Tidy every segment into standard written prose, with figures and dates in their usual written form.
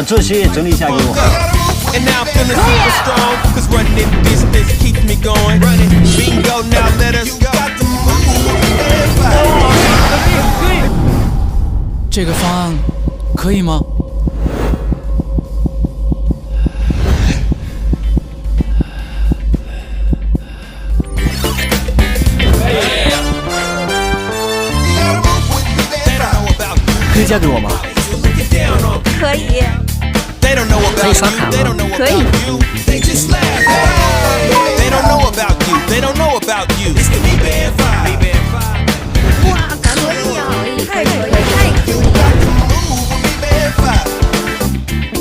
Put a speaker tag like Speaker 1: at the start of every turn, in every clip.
Speaker 1: 这些整理一下给我。
Speaker 2: And now I'm feeling super strong, cause running distance keeps me going. Bingo, now let us go.
Speaker 3: 这个方案可以吗？
Speaker 1: 可以嫁给我吗？
Speaker 4: 可以，
Speaker 1: 可以刷卡吗？
Speaker 4: 可以。
Speaker 2: They don't know about you, they don't know about you. It's the Me Band 5.
Speaker 4: 哇，可以啊，太可以，太可以。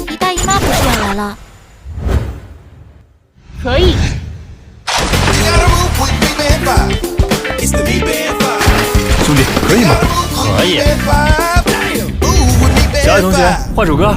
Speaker 5: 你大姨妈不是要来了？
Speaker 4: 可以。
Speaker 2: It's the Me Band 5.
Speaker 1: 兄弟，可以吗？可以。小爱同学，换首歌。